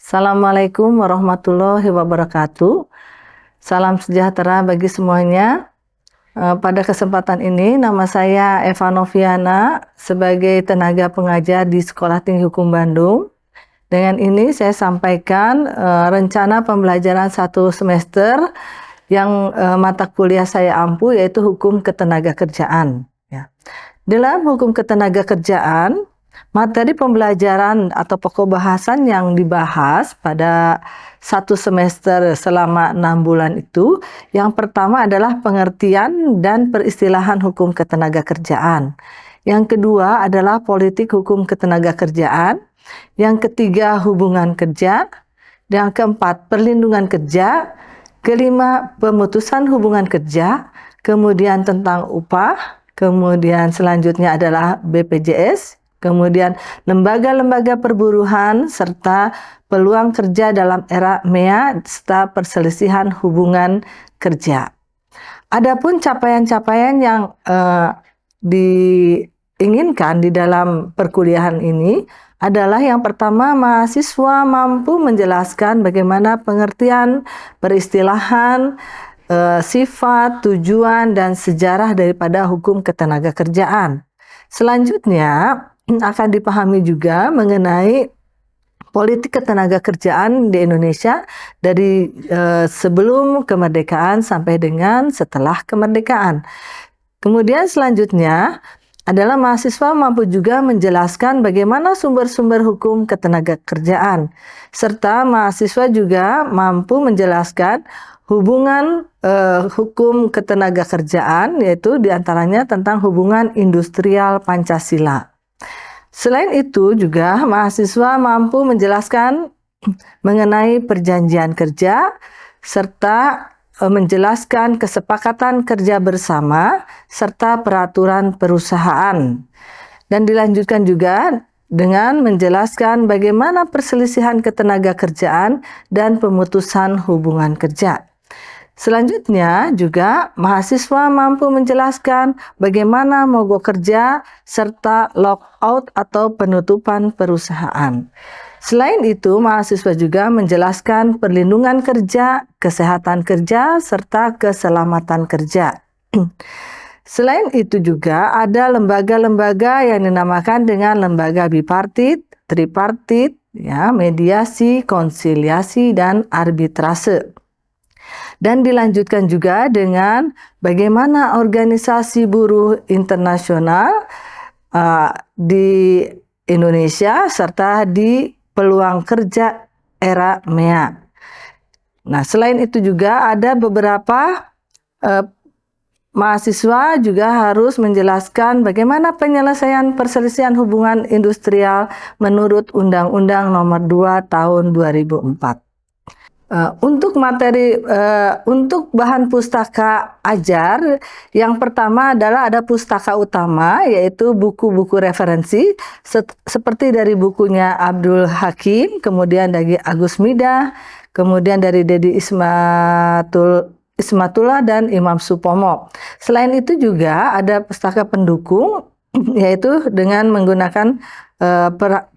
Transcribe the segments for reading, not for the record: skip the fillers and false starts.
Assalamualaikum warahmatullahi wabarakatuh. Salam sejahtera bagi semuanya. Pada kesempatan ini nama saya Eva Noviana sebagai tenaga pengajar di Sekolah Tinggi Hukum Bandung. Dengan ini saya sampaikan rencana pembelajaran 1 semester yang mata kuliah saya ampu, yaitu Hukum Ketenagakerjaan. Ya. Dalam Hukum Ketenagakerjaan, materi pembelajaran atau pokok bahasan yang dibahas pada 1 semester selama 6 bulan itu, yang pertama adalah pengertian dan peristilahan hukum ketenagakerjaan. Yang kedua adalah politik hukum ketenagakerjaan. Yang ketiga hubungan kerja. Yang keempat perlindungan kerja. Kelima pemutusan hubungan kerja. Kemudian tentang upah. Kemudian selanjutnya adalah BPJS, kemudian lembaga-lembaga perburuhan, serta peluang kerja dalam era MEA, serta perselisihan hubungan kerja. Adapun capaian-capaian yang diinginkan di dalam perkuliahan ini adalah yang pertama, mahasiswa mampu menjelaskan bagaimana pengertian, peristilahan, sifat, tujuan, dan sejarah daripada hukum ketenagakerjaan. Selanjutnya akan dipahami juga mengenai politik ketenagakerjaan di Indonesia dari sebelum kemerdekaan sampai dengan setelah kemerdekaan. Kemudian selanjutnya adalah mahasiswa mampu juga menjelaskan bagaimana sumber-sumber hukum ketenagakerjaan, serta mahasiswa juga mampu menjelaskan hubungan hukum ketenagakerjaan, yaitu diantaranya tentang hubungan industrial Pancasila. Selain itu juga mahasiswa mampu menjelaskan mengenai perjanjian kerja, serta menjelaskan kesepakatan kerja bersama, serta peraturan perusahaan. Dan dilanjutkan juga dengan menjelaskan bagaimana perselisihan ketenagakerjaan dan pemutusan hubungan kerja. Selanjutnya juga mahasiswa mampu menjelaskan bagaimana mogok kerja serta lockout atau penutupan perusahaan. Selain itu, mahasiswa juga menjelaskan perlindungan kerja, kesehatan kerja, serta keselamatan kerja. Selain itu juga ada lembaga-lembaga yang dinamakan dengan lembaga bipartit, tripartit, ya, mediasi, konsiliasi, dan arbitrase. Dan dilanjutkan juga dengan bagaimana organisasi buruh internasional di Indonesia serta di peluang kerja era MEA. Nah, selain itu juga ada beberapa mahasiswa juga harus menjelaskan bagaimana penyelesaian perselisihan hubungan industrial menurut Undang-Undang Nomor 2 Tahun 2004. Untuk materi, untuk bahan pustaka ajar, yang pertama adalah ada pustaka utama, yaitu buku-buku referensi, seperti dari bukunya Abdul Hakim, kemudian dari Agus Midah, kemudian dari Dedi Ismatullah dan Imam Supomo. Selain itu juga ada pustaka pendukung, yaitu dengan menggunakan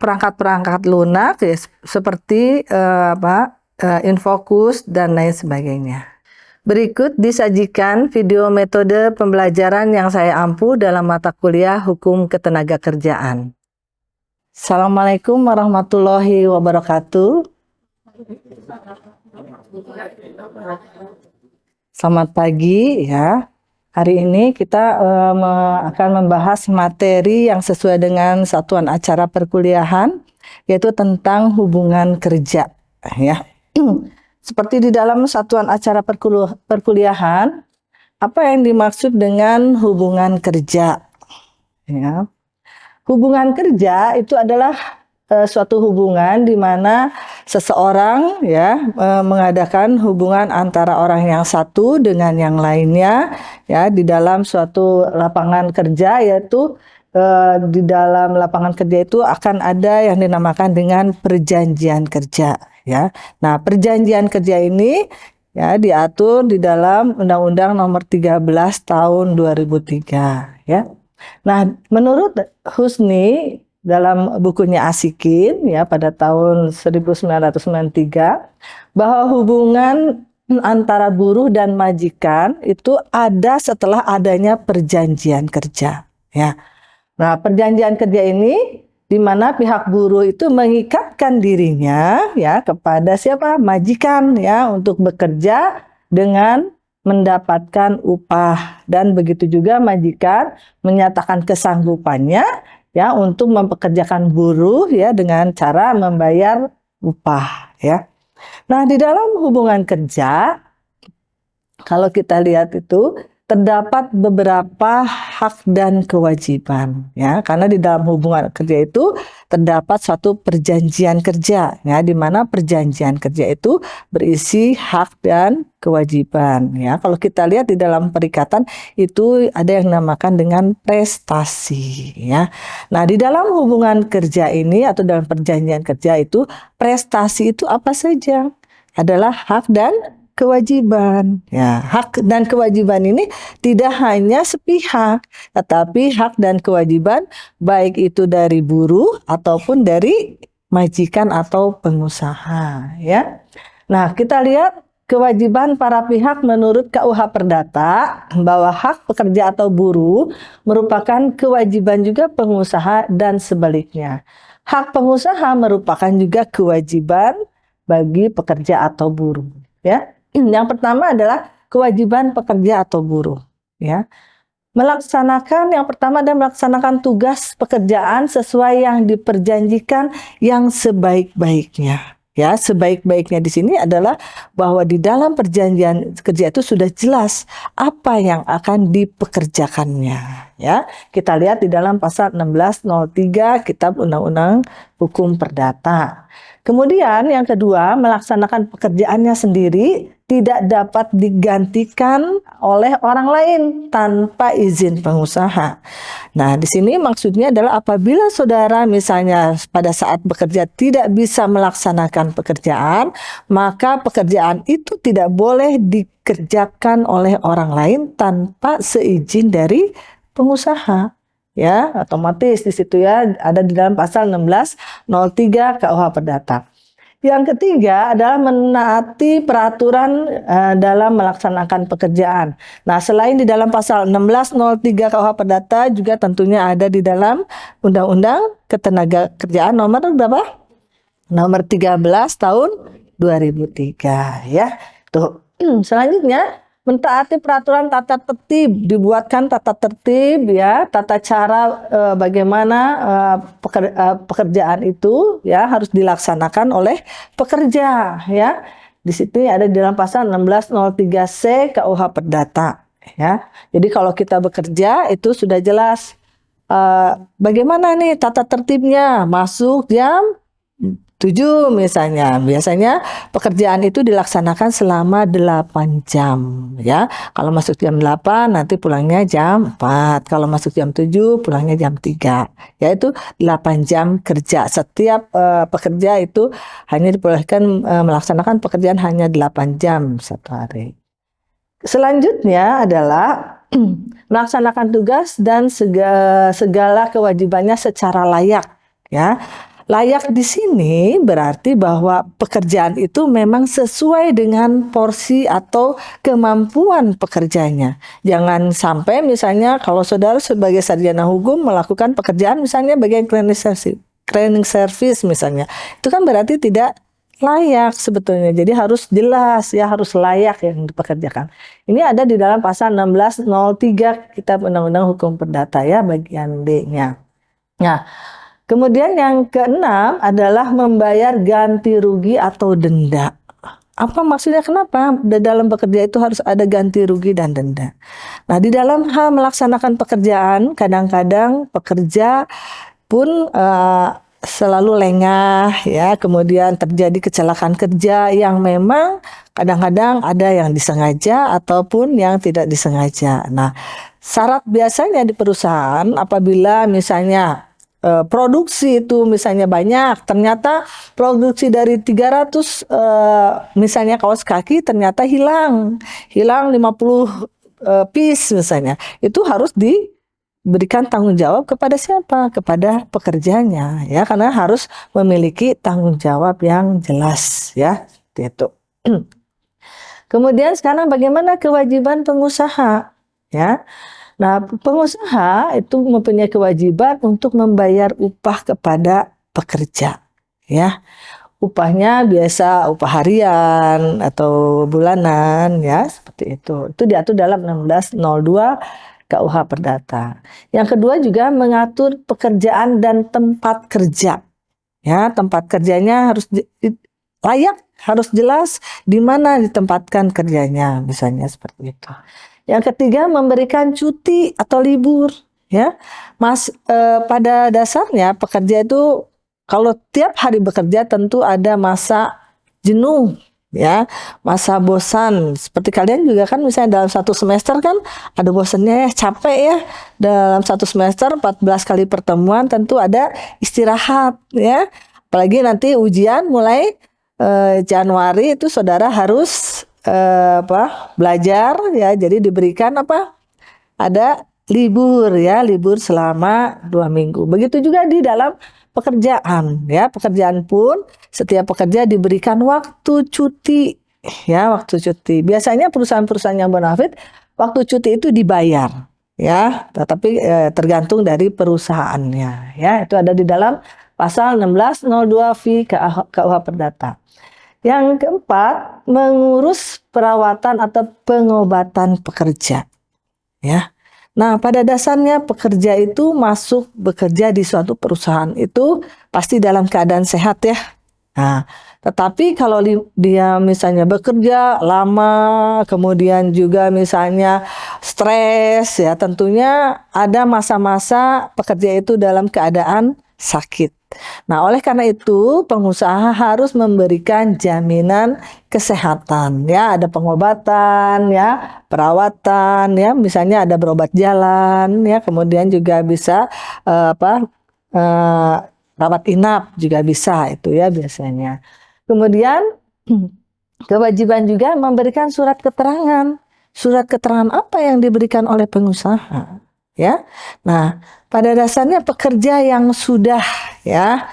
perangkat-perangkat lunak, ya, seperti Infocus dan lain sebagainya. Berikut disajikan video metode pembelajaran yang saya ampu dalam mata kuliah Hukum Ketenagakerjaan. Assalamualaikum warahmatullahi wabarakatuh. Selamat pagi ya. Hari ini kita akan membahas materi yang sesuai dengan satuan acara perkuliahan, yaitu tentang hubungan kerja ya. Seperti di dalam satuan acara perkuliahan, apa yang dimaksud dengan hubungan kerja? Ya. Hubungan kerja itu adalah suatu hubungan di mana seseorang ya mengadakan hubungan antara orang yang satu dengan yang lainnya ya di dalam suatu lapangan kerja, yaitu di dalam lapangan kerja itu akan ada yang dinamakan dengan perjanjian kerja. Ya, nah perjanjian kerja ini ya diatur di dalam Undang-Undang Nomor 13 Tahun 2003. Ya, nah menurut Husni dalam bukunya Asikin ya pada tahun 1993 bahwa hubungan antara buruh dan majikan itu ada setelah adanya perjanjian kerja ya. Nah, perjanjian kerja ini di mana pihak buruh itu mengikatkan dirinya ya kepada siapa? Majikan ya untuk bekerja dengan mendapatkan upah, dan begitu juga majikan menyatakan kesanggupannya ya untuk mempekerjakan buruh ya dengan cara membayar upah ya. Nah, di dalam hubungan kerja kalau kita lihat itu terdapat beberapa hak dan kewajiban ya, karena di dalam hubungan kerja itu terdapat suatu perjanjian kerja ya, di mana perjanjian kerja itu berisi hak dan kewajiban ya. Kalau kita lihat di dalam perikatan itu ada yang dinamakan dengan prestasi ya. Nah, di dalam hubungan kerja ini atau dalam perjanjian kerja itu prestasi itu apa saja? Adalah hak dan kewajiban. Ya, hak dan kewajiban ini tidak hanya sepihak, tetapi hak dan kewajiban baik itu dari buruh ataupun dari majikan atau pengusaha, ya. Nah, kita lihat kewajiban para pihak menurut KUH Perdata bahwa hak pekerja atau buruh merupakan kewajiban juga pengusaha dan sebaliknya. Hak pengusaha merupakan juga kewajiban bagi pekerja atau buruh, ya. Yang pertama adalah kewajiban pekerja atau buruh, ya. Yang pertama adalah melaksanakan tugas pekerjaan sesuai yang diperjanjikan yang sebaik-baiknya. Ya, sebaik-baiknya di sini adalah bahwa di dalam perjanjian kerja itu sudah jelas apa yang akan dipekerjakannya. Ya, kita lihat di dalam pasal 1603 Kitab Undang-Undang Hukum Perdata. Kemudian yang kedua, melaksanakan pekerjaannya sendiri tidak dapat digantikan oleh orang lain tanpa izin pengusaha. Nah, di sini maksudnya adalah apabila saudara misalnya pada saat bekerja tidak bisa melaksanakan pekerjaan, maka pekerjaan itu tidak boleh dikerjakan oleh orang lain tanpa seizin dari pengusaha. Ya, otomatis di situ ya ada di dalam pasal 1603 KUH Perdata. Yang ketiga adalah menaati peraturan dalam melaksanakan pekerjaan. Nah, selain di dalam pasal 1603 KUH Perdata juga tentunya ada di dalam Undang-Undang Ketenagakerjaan nomor berapa? Nomor 13 tahun 2003 ya. Tuh. Selanjutnya mentaati peraturan tata tertib, dibuatkan tata tertib ya, tata cara bagaimana pekerjaan itu ya harus dilaksanakan oleh pekerja ya. Di situ ada di dalam pasal 1603C KUH Perdata ya. Jadi kalau kita bekerja itu sudah jelas bagaimana nih tata tertibnya, masuk jam 7 misalnya. Biasanya pekerjaan itu dilaksanakan selama 8 jam ya. Kalau masuk jam 8 nanti pulangnya jam 4. Kalau masuk jam 7 pulangnya jam 3. Yaitu 8 jam kerja. Setiap pekerja itu hanya dibolehkan melaksanakan pekerjaan hanya 8 jam satu hari. Selanjutnya adalah melaksanakan tugas dan segala kewajibannya secara layak ya. Layak di sini berarti bahwa pekerjaan itu memang sesuai dengan porsi atau kemampuan pekerjanya. Jangan sampai misalnya kalau saudara sebagai sarjana hukum melakukan pekerjaan misalnya bagian cleaning service misalnya. Itu kan berarti tidak layak sebetulnya. Jadi harus jelas ya, harus layak yang dipekerjakan. Ini ada di dalam pasal 1603 Kitab Undang-Undang Hukum Perdata ya, bagian D-nya. Nah, kemudian yang keenam adalah membayar ganti rugi atau denda. Apa maksudnya, kenapa dalam bekerja itu harus ada ganti rugi dan denda? Nah, di dalam hal melaksanakan pekerjaan, kadang-kadang pekerja pun selalu lengah ya, kemudian terjadi kecelakaan kerja yang memang kadang-kadang ada yang disengaja ataupun yang tidak disengaja. Nah, syarat biasanya di perusahaan apabila misalnya produksi itu misalnya banyak, ternyata produksi dari 300 misalnya kaos kaki ternyata hilang 50 piece misalnya, itu harus berikan tanggung jawab kepada siapa? Kepada pekerjanya, ya, karena harus memiliki tanggung jawab yang jelas, ya, seperti itu. Kemudian sekarang bagaimana kewajiban pengusaha, ya? Nah, pengusaha itu mempunyai kewajiban untuk membayar upah kepada pekerja, ya. Upahnya biasa upah harian atau bulanan, ya, seperti itu. Itu diatur dalam 1602 KUH Perdata. Yang kedua juga mengatur pekerjaan dan tempat kerja. Ya, tempat kerjanya harus layak, harus jelas di mana ditempatkan kerjanya, misalnya seperti itu. Yang ketiga memberikan cuti atau libur, ya. Pada dasarnya pekerja itu kalau tiap hari bekerja tentu ada masa jenuh, ya, masa bosan. Seperti kalian juga kan misalnya dalam satu semester kan ada bosannya, ya, capek ya. Dalam satu semester 14 kali pertemuan tentu ada istirahat, ya. Apalagi nanti ujian mulai Januari itu saudara harus belajar, ya. Jadi diberikan ada libur, ya, libur selama 2 minggu. Begitu juga di dalam pekerjaan, ya. Pekerjaan pun setiap pekerja diberikan waktu cuti, ya, waktu cuti. Biasanya perusahaan-perusahaan yang bonafit waktu cuti itu dibayar, ya, tetapi tergantung dari perusahaannya, ya. Itu ada di dalam pasal 1602 V KUH Perdata. Yang keempat, mengurus perawatan atau pengobatan pekerja, ya. Nah, pada dasarnya pekerja itu masuk bekerja di suatu perusahaan itu pasti dalam keadaan sehat, ya. Nah, tetapi kalau dia misalnya bekerja lama, kemudian juga misalnya stres, ya, tentunya ada masa-masa pekerja itu dalam keadaan sakit. Nah, oleh karena itu pengusaha harus memberikan jaminan kesehatan, ya, ada pengobatan, ya, perawatan, ya, misalnya ada berobat jalan, ya, kemudian juga bisa rawat inap juga bisa itu, ya, biasanya. Kemudian kewajiban juga memberikan surat keterangan. Surat keterangan apa yang diberikan oleh pengusaha, ya. Nah, pada dasarnya pekerja yang sudah, ya,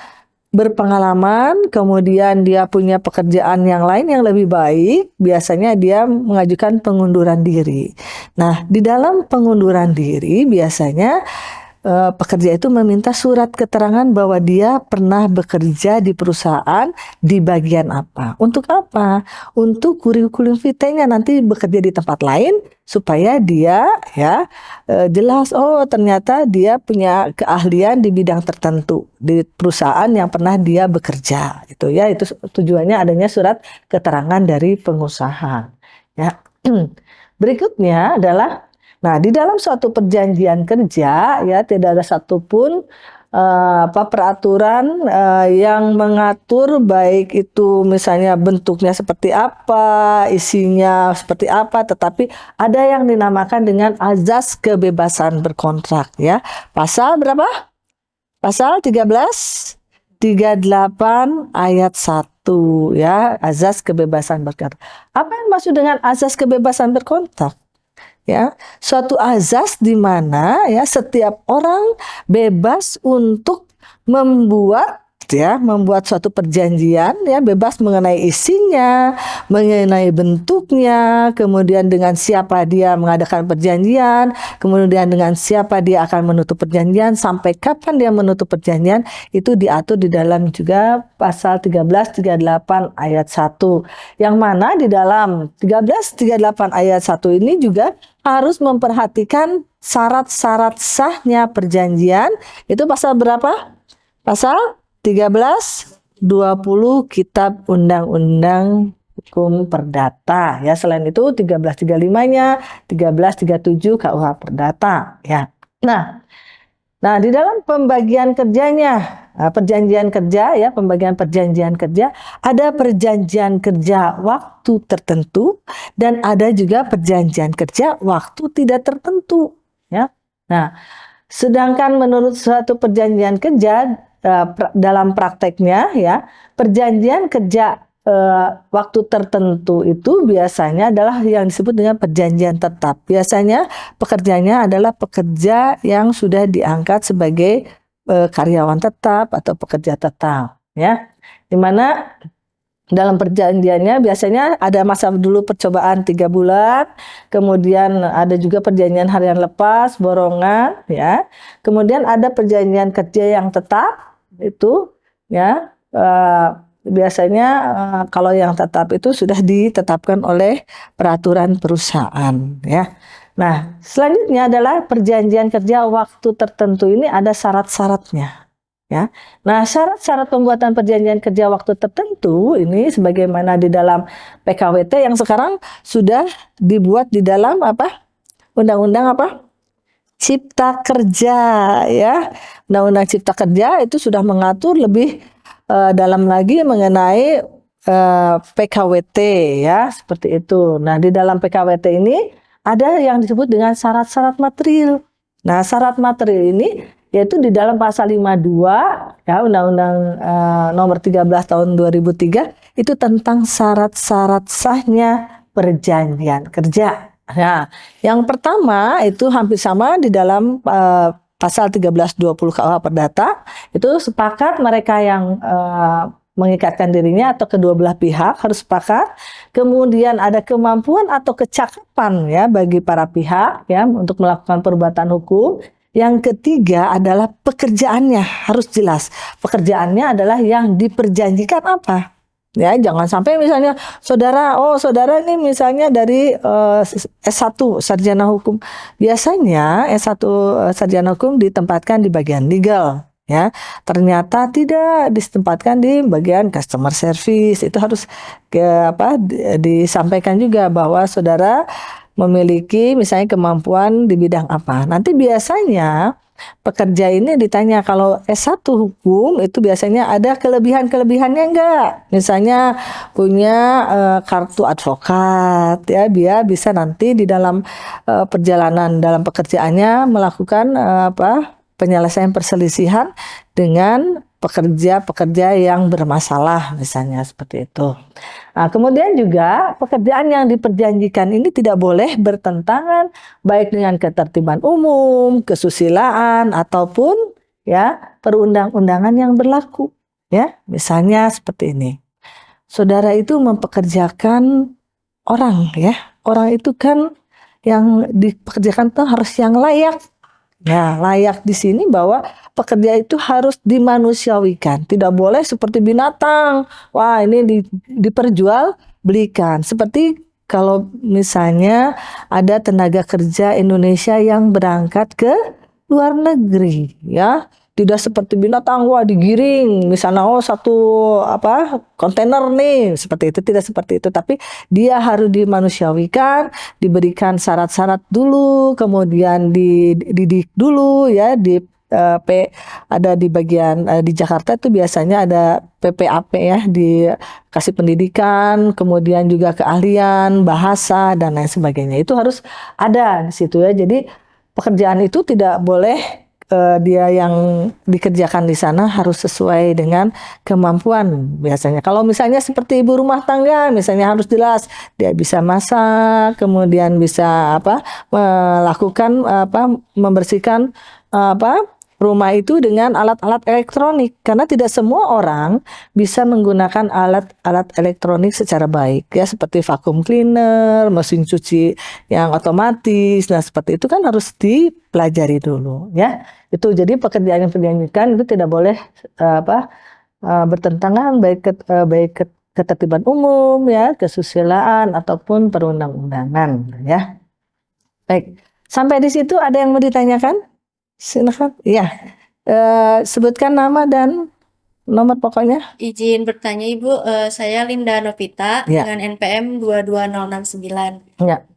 berpengalaman, kemudian dia punya pekerjaan yang lain yang lebih baik, biasanya dia mengajukan pengunduran diri. Nah, di dalam pengunduran diri biasanya pekerja itu meminta surat keterangan bahwa dia pernah bekerja di perusahaan di bagian apa. Untuk apa? Untuk kurikulum vitae-nya nanti bekerja di tempat lain supaya dia, ya, jelas, oh ternyata dia punya keahlian di bidang tertentu di perusahaan yang pernah dia bekerja. Itu, ya, itu tujuannya adanya surat keterangan dari pengusaha, ya. Berikutnya adalah, nah, di dalam suatu perjanjian kerja, ya, tidak ada satupun peraturan yang mengatur baik itu misalnya bentuknya seperti apa, isinya seperti apa, tetapi ada yang dinamakan dengan azas kebebasan berkontrak, ya. Pasal berapa? Pasal 1338 ayat 1, ya, azas kebebasan berkontrak. Apa yang maksud dengan azas kebebasan berkontrak? Ya, suatu azas di mana, ya, setiap orang bebas untuk membuat suatu perjanjian, ya, bebas mengenai isinya, mengenai bentuknya, kemudian dengan siapa dia mengadakan perjanjian, kemudian dengan siapa dia akan menutup perjanjian, sampai kapan dia menutup perjanjian, itu diatur di dalam juga pasal 1338 ayat 1. Yang mana di dalam 1338 ayat 1 ini juga harus memperhatikan syarat-syarat sahnya perjanjian. Itu pasal berapa? Pasal 1320 Kitab Undang-Undang Hukum Perdata, ya. Selain itu 1335-nya, 1337 KUH Perdata, ya. Nah, di dalam pembagian kerjanya, perjanjian kerja, ya, pembagian perjanjian kerja, ada perjanjian kerja waktu tertentu dan ada juga perjanjian kerja waktu tidak tertentu, ya. Nah, sedangkan menurut suatu perjanjian kerja dalam prakteknya, ya, perjanjian kerja waktu tertentu itu biasanya adalah yang disebut dengan perjanjian tetap. Biasanya pekerjanya adalah pekerja yang sudah diangkat sebagai karyawan tetap atau pekerja tetap, ya. Dimana dalam perjanjiannya biasanya ada masa dulu percobaan 3 bulan, kemudian ada juga perjanjian harian lepas, borongan, ya. Kemudian ada perjanjian kerja yang tetap, itu, ya. Biasanya kalau yang tetap itu sudah ditetapkan oleh peraturan perusahaan, ya. Nah, selanjutnya adalah perjanjian kerja waktu tertentu ini ada syarat-syaratnya. Ya. Nah, syarat-syarat pembuatan perjanjian kerja waktu tertentu ini sebagaimana di dalam PKWT yang sekarang sudah dibuat di dalam apa? Undang-undang apa? Cipta Kerja, ya. Undang-undang Cipta Kerja itu sudah mengatur lebih dalam lagi mengenai PKWT, ya, seperti itu. Nah, di dalam PKWT ini ada yang disebut dengan syarat-syarat material. Nah, syarat material ini yaitu di dalam pasal 52, ya, Undang-Undang nomor 13 tahun 2003 itu tentang syarat-syarat sahnya perjanjian kerja. Nah, yang pertama itu hampir sama di dalam pasal 1320 KUH Perdata, itu sepakat mereka yang mengikatkan dirinya atau kedua belah pihak harus sepakat. Kemudian ada kemampuan atau kecakapan, ya, bagi para pihak, ya, untuk melakukan perbuatan hukum. Yang ketiga adalah pekerjaannya harus jelas. Pekerjaannya adalah yang diperjanjikan apa. Ya, jangan sampai misalnya saudara ini misalnya dari S1 sarjana hukum. Biasanya S1 sarjana hukum ditempatkan di bagian legal, ya. Ternyata tidak ditempatkan di bagian customer service. Itu harus disampaikan juga bahwa saudara memiliki misalnya kemampuan di bidang apa. Nanti biasanya pekerja ini ditanya kalau S1 hukum itu biasanya ada kelebihan-kelebihannya enggak? Misalnya punya kartu advokat, ya, dia bisa nanti di dalam perjalanan dalam pekerjaannya melakukan penyelesaian perselisihan dengan pekerja-pekerja yang bermasalah, misalnya seperti itu. Nah, kemudian juga pekerjaan yang diperjanjikan ini tidak boleh bertentangan baik dengan ketertiban umum, kesusilaan ataupun, ya, perundang-undangan yang berlaku, ya. Misalnya seperti ini. Saudara itu mempekerjakan orang, ya. Orang itu kan yang dipekerjakan itu harus yang layak. Ya, layak di sini bahwa pekerja itu harus dimanusiawikan, tidak boleh seperti binatang. Wah, ini diperjualbelikan. Seperti kalau misalnya ada tenaga kerja Indonesia yang berangkat ke luar negeri, ya. Tidak seperti binatang, wah, digiring, misalnya satu kontainer nih, seperti itu. Tidak seperti itu, tapi dia harus dimanusiawikan, diberikan syarat-syarat dulu, kemudian dididik dulu, ya. Ada di bagian di Jakarta itu biasanya ada PPAP, ya, dikasih pendidikan, kemudian juga keahlian bahasa dan lain sebagainya. Itu harus ada di situ, ya. Jadi pekerjaan itu tidak boleh dia yang dikerjakan di sana harus sesuai dengan kemampuan biasanya. Kalau misalnya seperti ibu rumah tangga, misalnya harus jelas dia bisa masak, kemudian bisa melakukan membersihkan rumah itu dengan alat-alat elektronik, karena tidak semua orang bisa menggunakan alat-alat elektronik secara baik, ya, seperti vacuum cleaner, mesin cuci yang otomatis. Nah, seperti itu kan harus dipelajari dulu, ya. Itu jadi pekerjaan yang diperjanjikan itu tidak boleh bertentangan baik ketertiban umum, ya, kesusilaan ataupun perundang-undangan, ya. Baik, sampai di situ ada yang mau ditanyakan? Silakan. Iya. Sebutkan nama dan nomor pokoknya. Izin bertanya Ibu, saya Linda Novita Ya. dengan NPM 22069. Ya.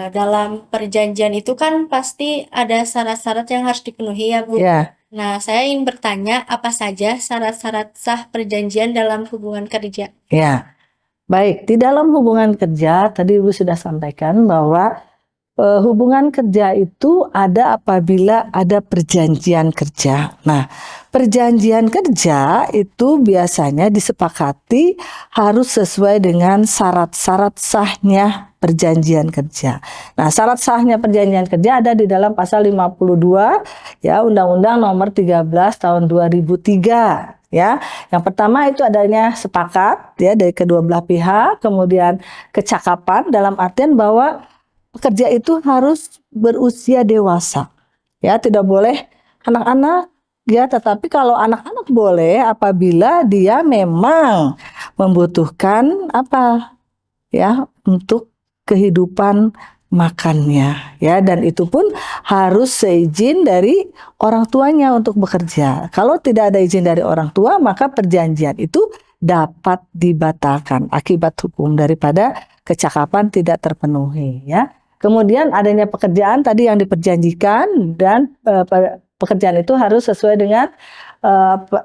Dalam perjanjian itu kan pasti ada syarat-syarat yang harus dipenuhi, ya Bu. Ya. Nah, saya ingin bertanya apa saja syarat-syarat sah perjanjian dalam hubungan kerja? Ya. Baik, di dalam hubungan kerja tadi Ibu sudah sampaikan bahwa hubungan kerja itu ada apabila ada perjanjian kerja. Nah, perjanjian kerja itu biasanya disepakati harus sesuai dengan syarat-syarat sahnya perjanjian kerja. Nah, syarat sahnya perjanjian kerja ada di dalam pasal 52 ya Undang-Undang Nomor 13 tahun 2003 ya. Yang pertama itu adanya sepakat ya dari kedua belah pihak, kemudian kecakapan dalam artian bahwa pekerja itu harus berusia dewasa. Ya, tidak boleh anak-anak ya, tetapi kalau anak-anak boleh apabila dia memang membutuhkan apa? Ya, untuk kehidupan makannya ya, dan itu pun harus seizin dari orang tuanya untuk bekerja. Kalau tidak ada izin dari orang tua, maka perjanjian itu dapat dibatalkan akibat hukum daripada kecakapan tidak terpenuhi ya. Kemudian adanya pekerjaan tadi yang diperjanjikan dan pekerjaan itu harus sesuai dengan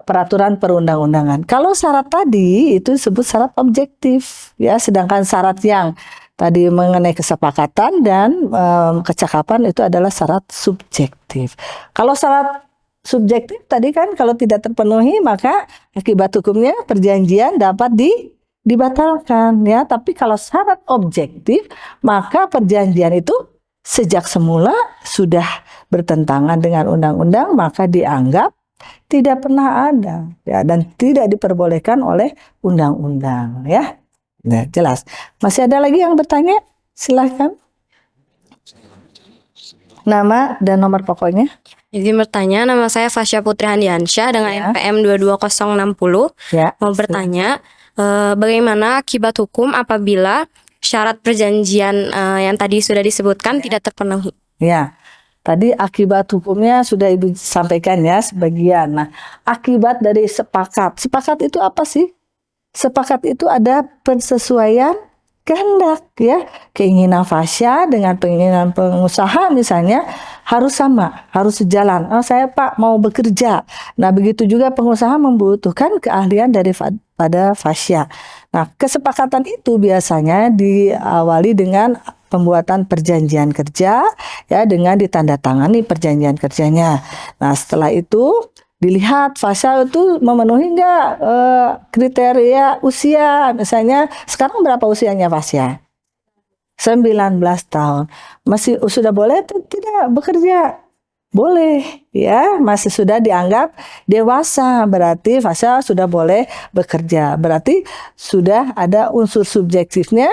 peraturan perundang-undangan. Kalau syarat tadi itu disebut syarat objektif ya, sedangkan syarat yang tadi mengenai kesepakatan dan kecakapan itu adalah syarat subjektif. Kalau syarat subjektif tadi kan kalau tidak terpenuhi maka akibat hukumnya perjanjian dapat dibatalkan ya. Tapi kalau syarat objektif maka perjanjian itu sejak semula sudah bertentangan dengan undang-undang, maka dianggap tidak pernah ada ya, dan tidak diperbolehkan oleh undang-undang ya. Nah, jelas. Masih ada lagi yang bertanya? Silahkan. Nama dan nomor pokoknya. Izin bertanya, nama saya Fasya Putri Handiansyah dengan Ya. NPM 22060. Ya. Mau bertanya, bagaimana akibat hukum apabila syarat perjanjian yang tadi sudah disebutkan tidak terpenuhi? Ya. Tadi akibat hukumnya sudah Ibu sampaikan ya sebagian. Nah, akibat dari sepakat. Sepakat itu apa sih? Sepakat itu ada persesuaian kehendak ya. Keinginan Fasya dengan keinginan pengusaha misalnya harus sama, harus sejalan. Oh, saya Pak mau bekerja. Nah, begitu juga pengusaha membutuhkan keahlian pada Fasya. Nah, kesepakatan itu biasanya diawali dengan pembuatan perjanjian kerja ya, dengan ditandatangani perjanjian kerjanya. Nah, setelah itu dilihat Fasya itu memenuhi enggak kriteria usia. Misalnya sekarang berapa usianya Fasya? 19 tahun. Masih sudah boleh atau tidak bekerja? Boleh ya, masih sudah dianggap dewasa, berarti Fasya sudah boleh bekerja. Berarti sudah ada unsur subjektifnya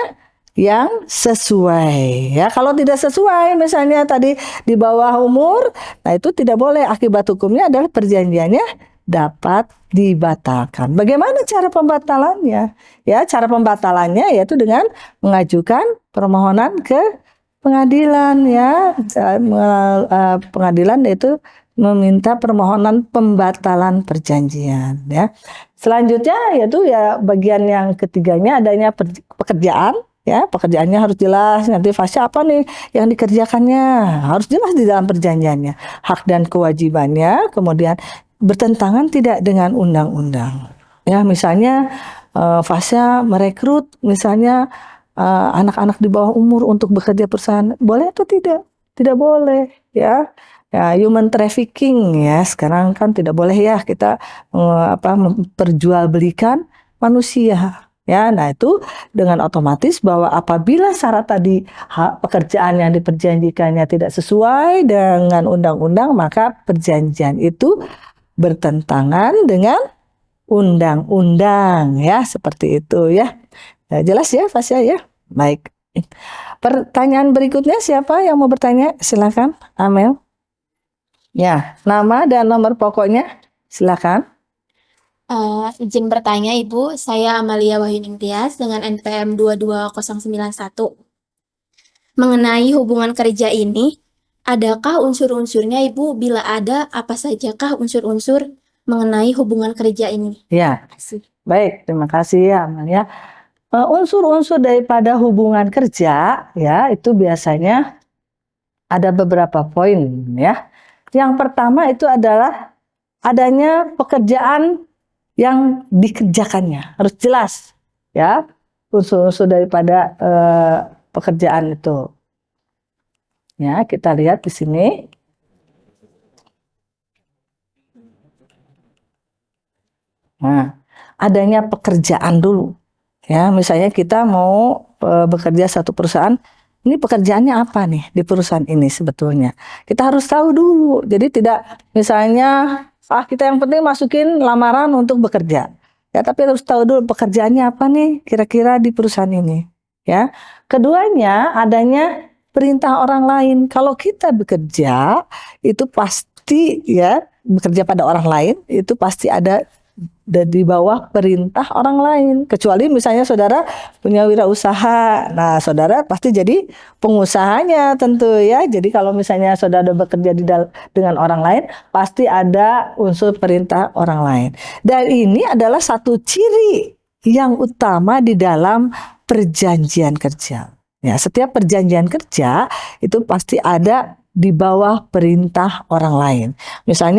yang sesuai ya. Kalau tidak sesuai misalnya tadi di bawah umur, nah itu tidak boleh. Akibat hukumnya adalah perjanjiannya dapat dibatalkan. Bagaimana cara pembatalannya? Ya, cara pembatalannya yaitu dengan mengajukan permohonan ke pengadilan ya. Pengadilan yaitu meminta permohonan pembatalan perjanjian ya. Selanjutnya yaitu ya bagian yang ketiganya adanya pekerjaan. Ya, pekerjaannya harus jelas. Nanti Fasya apa nih yang dikerjakannya harus jelas di dalam perjanjiannya. Hak dan kewajibannya, kemudian bertentangan tidak dengan undang-undang. Ya, misalnya Fasya merekrut misalnya anak-anak di bawah umur untuk bekerja perusahaan, boleh atau tidak? Tidak boleh, ya. Ya, human trafficking ya. Sekarang kan tidak boleh ya kita memperjualbelikan manusia. Ya, nah itu dengan otomatis bahwa apabila syarat tadi pekerjaan yang diperjanjikannya tidak sesuai dengan undang-undang, maka perjanjian itu bertentangan dengan undang-undang ya, seperti itu ya. Nah, jelas ya Fasya ya. Baik. Pertanyaan berikutnya siapa yang mau bertanya? Silakan, Amel. Ya, nama dan nomor pokoknya silakan. Izin bertanya Ibu, saya Amalia Wahyuning Tias dengan NPM 22091. Mengenai hubungan kerja ini, adakah unsur-unsurnya Ibu? Bila ada, apa sajakah unsur-unsur mengenai hubungan kerja ini? Ya, baik, terima kasih ya Amalia. Unsur-unsur daripada hubungan kerja ya itu biasanya ada beberapa poin ya. Yang pertama itu adalah adanya pekerjaan yang dikerjakannya harus jelas ya, unsur-unsur daripada pekerjaan itu. Ya, kita lihat di sini. Nah, adanya pekerjaan dulu. Ya, misalnya kita mau bekerja satu perusahaan, ini pekerjaannya apa nih di perusahaan ini sebetulnya? Kita harus tahu dulu. Jadi tidak misalnya kita yang penting masukin lamaran untuk bekerja. Ya, tapi harus tahu dulu pekerjaannya apa nih kira-kira di perusahaan ini. Ya. Keduanya adanya perintah orang lain. Kalau kita bekerja itu pasti ya bekerja pada orang lain itu pasti ada di bawah perintah orang lain. Kecuali misalnya saudara punya wirausaha, nah saudara pasti jadi pengusahanya tentu ya. Jadi kalau misalnya saudara bekerja dengan orang lain, pasti ada unsur perintah orang lain. Dan ini adalah satu ciri yang utama di dalam perjanjian kerja. Ya, setiap perjanjian kerja itu pasti ada di bawah perintah orang lain. Misal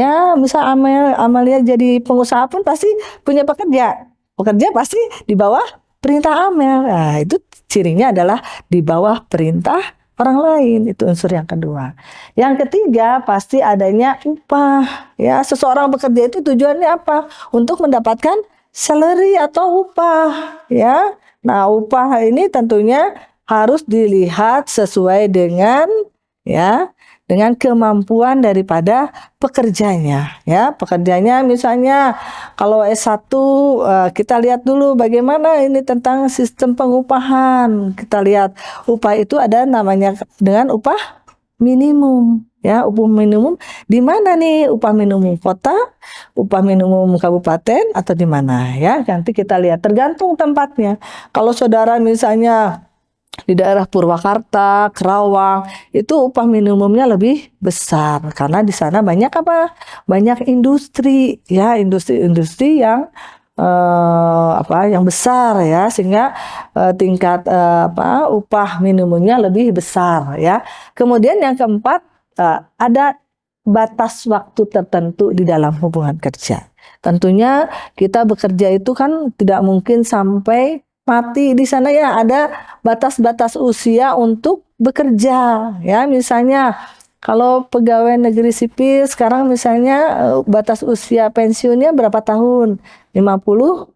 Amalia jadi pengusaha pun pasti punya pekerja. Pekerja pasti di bawah perintah Amel. Nah, itu cirinya adalah di bawah perintah orang lain. Itu unsur yang kedua. Yang ketiga pasti adanya upah. Ya, seseorang bekerja itu tujuannya apa? Untuk mendapatkan salary atau upah. Ya, nah upah ini tentunya harus dilihat sesuai dengan dengan kemampuan daripada pekerjanya. Ya, pekerjanya misalnya kalau S1 kita lihat dulu bagaimana ini tentang sistem pengupahan. Kita lihat upah itu ada namanya dengan upah minimum. Ya, upah minimum di mana nih upah minimum kota, upah minimum kabupaten atau di mana ya? Nanti kita lihat tergantung tempatnya. Kalau saudara misalnya di daerah Purwakarta, Kerawang, itu upah minimumnya lebih besar karena di sana banyak apa? Banyak industri, ya industri-industri yang yang besar ya, sehingga tingkat upah minimumnya lebih besar ya. Kemudian yang keempat ada batas waktu tertentu di dalam hubungan kerja. Tentunya kita bekerja itu kan tidak mungkin sampai mati di sana ya, ada batas-batas usia untuk bekerja ya. Misalnya kalau pegawai negeri sipil sekarang misalnya batas usia pensiunnya berapa tahun? 58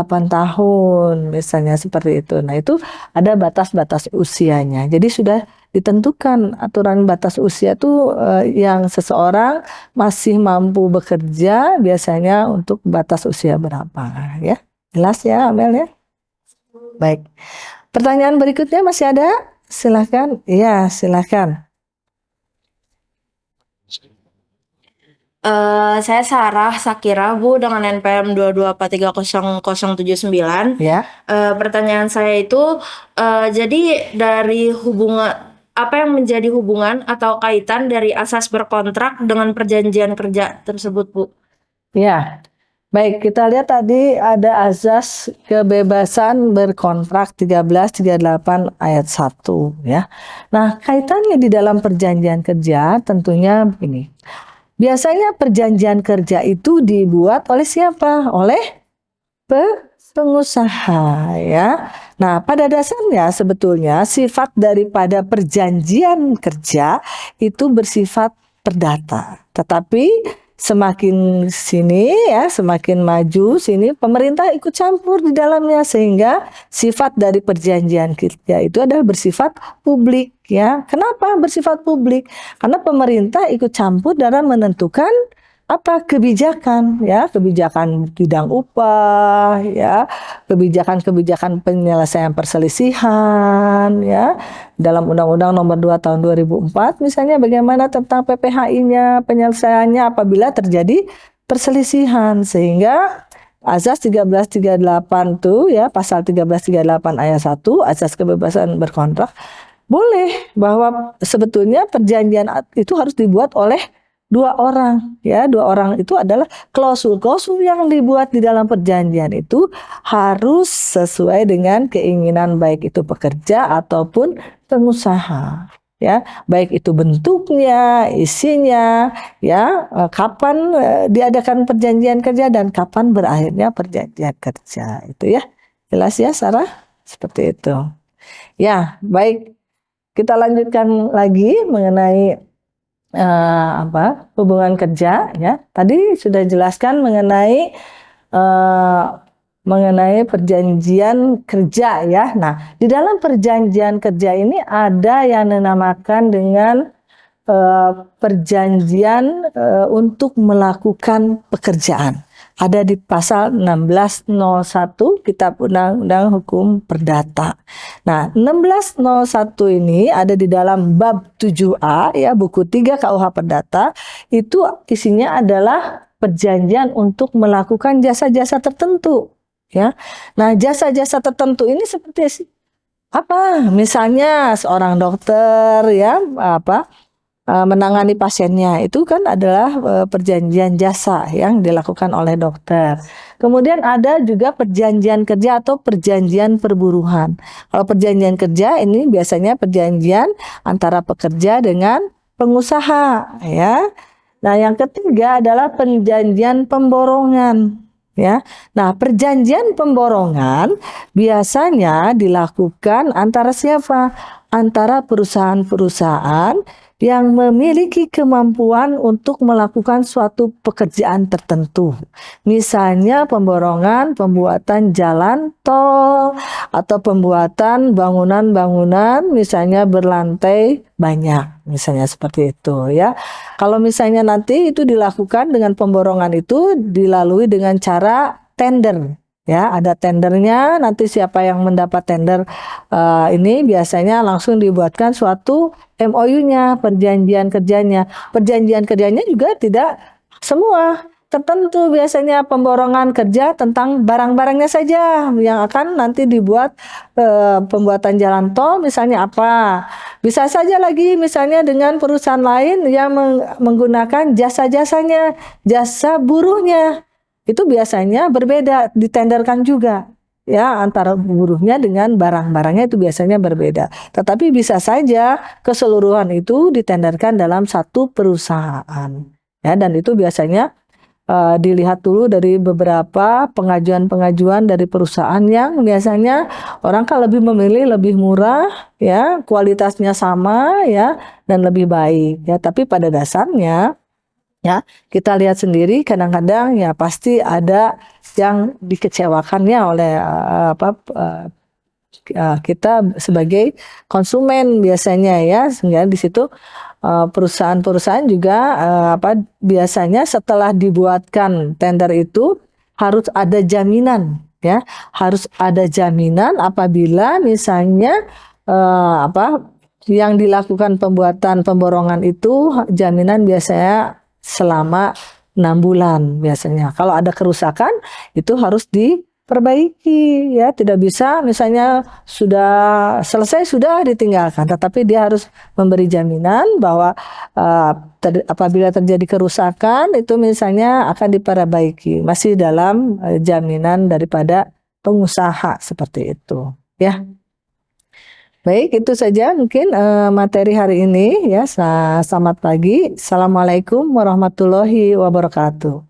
tahun misalnya seperti itu. Nah, itu ada batas-batas usianya. Jadi sudah ditentukan aturan batas usia itu yang seseorang masih mampu bekerja biasanya untuk batas usia berapa ya. Jelas ya Amel ya? Baik, pertanyaan berikutnya masih ada? Silahkan. Iya, silahkan. Saya Sarah Sakira, Bu, dengan NPM 224300079. Ya. Pertanyaan saya itu, jadi dari apa yang menjadi hubungan atau kaitan dari asas berkontrak dengan perjanjian kerja tersebut, Bu? Ya. Baik, kita lihat tadi ada azas kebebasan berkontrak 1338 ayat 1 ya. Nah, kaitannya di dalam perjanjian kerja tentunya begini. Biasanya perjanjian kerja itu dibuat oleh siapa? Oleh pengusaha ya. Nah, pada dasarnya sebetulnya sifat daripada perjanjian kerja itu bersifat perdata. Tetapi semakin sini ya, semakin maju sini pemerintah ikut campur di dalamnya sehingga sifat dari perjanjian kerja itu adalah bersifat publik ya. Kenapa bersifat publik? Karena pemerintah ikut campur dalam menentukan kebijakan ya, kebijakan bidang upah ya, kebijakan penyelesaian perselisihan ya. Dalam Undang-Undang Nomor 2 Tahun 2004 misalnya bagaimana tentang PPHI-nya, penyelesaiannya apabila terjadi perselisihan, sehingga azas 1338 tuh ya, pasal 1338 ayat 1 azas kebebasan berkontrak boleh bahwa sebetulnya perjanjian itu harus dibuat oleh dua orang ya. Dua orang itu adalah klausul-klausul yang dibuat di dalam perjanjian itu harus sesuai dengan keinginan baik itu pekerja ataupun pengusaha ya, baik itu bentuknya, isinya ya, kapan diadakan perjanjian kerja dan kapan berakhirnya perjanjian kerja itu ya. Jelas ya Sarah? Seperti itu ya. Baik, kita lanjutkan lagi mengenai hubungan kerja ya. Tadi sudah jelaskan mengenai perjanjian kerja ya. Nah, di dalam perjanjian kerja ini ada yang dinamakan dengan perjanjian untuk melakukan pekerjaan. Ada di pasal 1601 Kitab Undang-Undang Hukum Perdata. Nah, 1601 ini ada di dalam bab 7A ya, buku 3 KUH Perdata. Itu isinya adalah perjanjian untuk melakukan jasa-jasa tertentu ya. Nah, jasa-jasa tertentu ini seperti apa? Misalnya seorang dokter ya, menangani pasiennya, itu kan adalah perjanjian jasa yang dilakukan oleh dokter. Kemudian ada juga perjanjian kerja atau perjanjian perburuhan. Kalau perjanjian kerja ini biasanya perjanjian antara pekerja dengan pengusaha ya. Nah, yang ketiga adalah perjanjian pemborongan ya. Nah, perjanjian pemborongan biasanya dilakukan antara siapa? Antara perusahaan-perusahaan yang memiliki kemampuan untuk melakukan suatu pekerjaan tertentu. Misalnya pemborongan, pembuatan jalan tol, atau pembuatan bangunan-bangunan misalnya berlantai banyak, misalnya seperti itu ya. Kalau misalnya nanti itu dilakukan dengan pemborongan itu dilalui dengan cara tender. Ya, ada tendernya, nanti siapa yang mendapat tender ini biasanya langsung dibuatkan suatu MOU-nya, perjanjian kerjanya. Perjanjian kerjanya juga tidak semua, tertentu biasanya pemborongan kerja tentang barang-barangnya saja yang akan nanti dibuat pembuatan jalan tol misalnya apa. Bisa saja lagi misalnya dengan perusahaan lain yang menggunakan jasa-jasanya, jasa buruhnya. Itu biasanya berbeda, ditenderkan juga ya, antara buruhnya dengan barang-barangnya itu biasanya berbeda. Tetapi bisa saja keseluruhan itu ditenderkan dalam satu perusahaan ya, dan itu biasanya dilihat dulu dari beberapa pengajuan-pengajuan dari perusahaan yang biasanya orang kan lebih memilih lebih murah ya, kualitasnya sama ya, dan lebih baik ya. Tapi pada dasarnya ya, kita lihat sendiri kadang-kadang ya pasti ada yang dikecewakannya oleh kita sebagai konsumen biasanya ya, sehingga di situ perusahaan-perusahaan juga biasanya setelah dibuatkan tender itu harus ada jaminan ya, harus ada jaminan apabila misalnya yang dilakukan pembuatan pemborongan itu jaminan biasanya selama 6 bulan biasanya. Kalau ada kerusakan itu harus diperbaiki ya, tidak bisa misalnya sudah selesai sudah ditinggalkan, tetapi dia harus memberi jaminan bahwa apabila terjadi kerusakan itu misalnya akan diperbaiki, masih dalam jaminan daripada pengusaha seperti itu ya. Baik, itu saja mungkin materi hari ini ya. Selamat pagi. Assalamualaikum warahmatullahi wabarakatuh.